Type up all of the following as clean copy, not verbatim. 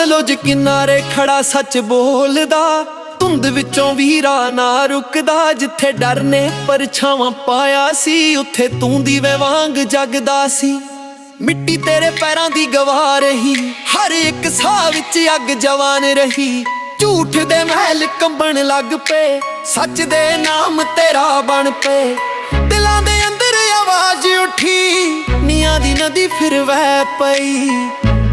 ਸਤਲੁਜ ਕਿਨਾਰੇ ਖੜਾ ਸੱਚ ਬੋਲਦਾ, ਧੁੰਦ ਵਿੱਚੋਂ ਵੀਰਾ ਨਾ ਰੁਕਦਾ। ਜਿੱਥੇ ਡਰ ਨੇ ਪਰਛਾਵਾਂ ਪਾਇਆ ਸੀ, ਉੱਥੇ ਤੂੰ ਦੀਵੇ ਵਾਂਗ ਜਗਦਾ ਸੀ। ਮਿੱਟੀ ਤੇਰੇ ਪੈਰਾਂ ਦੀ ਗਵਾ ਰਹੀ, ਹਰ ਇੱਕ ਸਾਹ ਵਿੱਚ ਅੱਗ ਜਵਾਨ ਰਹੀ। ਝੂਠ ਦੇ ਮਹਿਲ ਕੰਬਣ ਲੱਗ ਪਏ, ਸੱਚ ਦੇ ਨਾਮ ਤੇਰਾ ਬਣ ਪਏ। ਦਿਲਾਂ ਦੇ ਅੰਦਰ ਆਵਾਜ਼ ਉੱਠੀ, ਨੀਆਂ ਦੀ ਨਦੀ ਫਿਰ ਵਹਿ ਪਈ।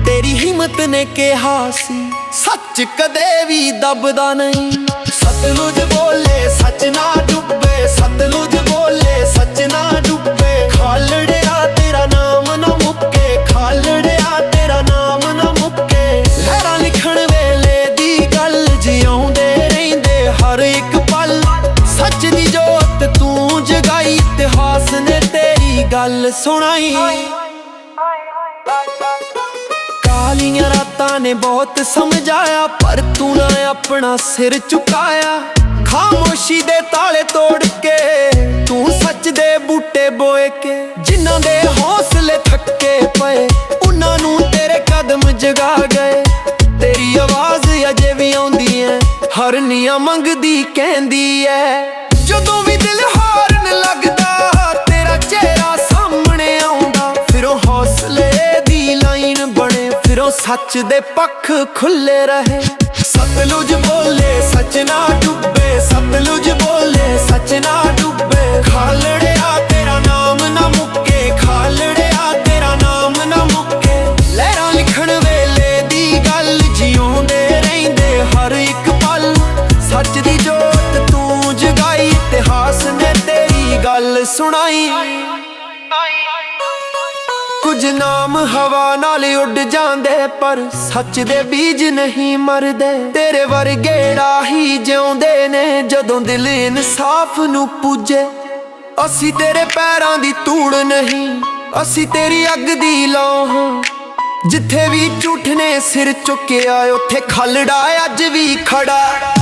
ਤੇਰੀ ਹਿੰਮਤ ਨੇ ਕਿਹਾ ਸੀ, ਸੱਚ ਕਦੇ ਵੀ ਦਬਦਾ ਨਹੀਂ। ਸਤਲੁਜ ਬੋਲੇ ਸੱਚ ਨਾ ਡੁੱਬੇ, ਸਤਲੁਜ ਬੋਲੇ ਸੱਚ ਨਾ ਡੁੱਬੇ। ਖਾਲੜਿਆ ਤੇਰਾ ਨਾਮ ਨਾ ਮੁੱਕੇ, ਖਾਲੜਿਆ ਤੇਰਾ ਨਾਮ ਨਾ ਮੁੱਕੇ। ਲਹਿਰਾਂ ਲਿਖਣ ਵੇਲੇ ਦੀ ਗੱਲ, ਜਿਉਂਦੇ ਰਹਿੰਦੇ ਹਰ ਇੱਕ ਪਲ। ਸੱਚ ਦੀ ਜੋਤ ਤੂੰ ਜਗਾਈ, ਇਤਿਹਾਸ ਨੇ ਤੇਰੀ ਗੱਲ ਸੁਣਾਈ। ਕਾਲੀਆਂ ਰਾਤਾਂ ਨੇ ਬਹੁਤ ਸਮਝਾਇਆ, ਪਰ ਤੂੰ ਨਾ ਆਪਣਾ ਸਿਰ ਝੁਕਾਇਆ। ਖਾਮੋਸ਼ੀ ਦੇ ਤਾਲੇ ਤੋੜ ਕੇ ਤੂੰ ਸੱਚ ਦੇ ਬੂਟੇ ਬੋਏ ਕੇ। ਜਿਨ੍ਹਾਂ ਦੇ ਹੌਸਲੇ ਥੱਕੇ ਪਏ, ਉਹਨਾਂ ਨੂੰ ਤੇਰੇ ਕਦਮ ਜਗਾ ਗਏ। ਤੇਰੀ ਆਵਾਜ਼ ਅਜੇ ਵੀ ਆਉਂਦੀ ਐ, ਹਰ ਨੀਆਂ ਮੰਗਦੀ ਕਹਿੰਦੀ ਐ। ਜਦੋਂ ਵੀ ਦਿਲ ਹਾਰਨ ਲੱਗਦਾ, ਤੇਰਾ ਚਿਹਰਾ ਸਾਹਮਣੇ ਆਉਂਦਾ। ਫਿਰ ਉਹ ਹੌਸਲੇ ਦੀ ਲਾਈਨ ਬਣੇ, ਫਿਰ ਉਹ ਸੱਚ ਦੇ ਪੱਖ ਖੁੱਲੇ ਰਹੇ। ਸਤਲੁਜ ਬੋਲੇ ਸੱਚ ਨਾ ਡੁੱਬੇ, ਸਤਲੁਜ ਬੋਲੇ ਸੱਚ ਨਾ ਡੁੱਬੇ। ਖਾਲੜਿਆ ਤੇਰਾ ਨਾਮ ਨਾ ਮੁੱਕੇ, ਖਾਲੜਿਆ ਤੇਰਾ ਨਾਮ ਨਾ ਮੁੱਕੇ। ਲਹਿਰਾਂ ਲਿਖਣ ਵੇਲੇ ਦੀ ਗੱਲ, ਜਿਉਂਦੇ ਰਹਿੰਦੇ ਹਰ ਇੱਕ ਪਲ। ਸੱਚ ਦੀ ਜੋਤ ਤੂੰ ਜਗਾਈ, ਇਤਿਹਾਸ ਨੇ ਤੇਰੀ ਗੱਲ ਸੁਣਾਈ। ਕੁਝ ਨਾਮ ਹਵਾ ਨਾਲ ਉੱਡ ਜਾਂਦੇ, ਪਰ ਸੱਚ ਦੇ ਬੀਜ ਨਹੀਂ ਮਰਦੇ। ਤੇਰੇ ਵਰਗੇ ਰਾਹੀ ਜਿਉਂਦੇ ਨੇ, ਜਦੋਂ ਦਿਲ ਇਨਸਾਫ ਨੂੰ ਪੂਜੇ। ਅਸੀਂ ਤੇਰੇ ਪੈਰਾਂ ਦੀ ਧੂੜ ਨਹੀਂ, ਅਸੀਂ ਤੇਰੀ ਅੱਗ ਦੀ ਲੌ ਹਾਂ। ਜਿੱਥੇ ਵੀ ਝੂਠ ਨੇ ਸਿਰ ਚੁੱਕਿਆ, ਉੱਥੇ ਖਾਲੜਾ ਅੱਜ ਵੀ ਖੜਾ।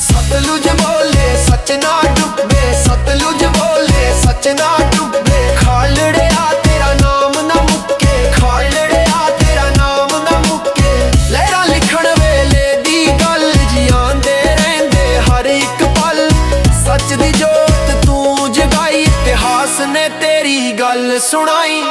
ਸਤਲੁਜ ਬੋਲੇ ਸੱਚ ਨਾ ਡੁੱਬੇ, ਸਤਲੁਜ ਬੋਲੇ ਸੱਚ ਨਾ ਡੁੱਬੇ। ਖਾਲੜਿਆ ਤੇਰਾ ਨਾਮ ਨਾ ਮੁੱਕੇ, ਖਾਲੜਿਆ ਤੇਰਾ ਨਾਮ ਨਾ ਮੁੱਕੇ। ਲਹਿਰਾਂ ਲਿਖਣ ਵੇਲੇ ਦੀ ਗੱਲ, ਜਿਉਂਦੇ ਰਹਿੰਦੇ ਹਰ ਇੱਕ ਪਲ। ਸੱਚ ਦੀ ਜੋਤ ਤੂੰ ਜਗਾਈ, ਇਤਿਹਾਸ ਨੇ ਤੇਰੀ ਗੱਲ ਸੁਣਾਈ।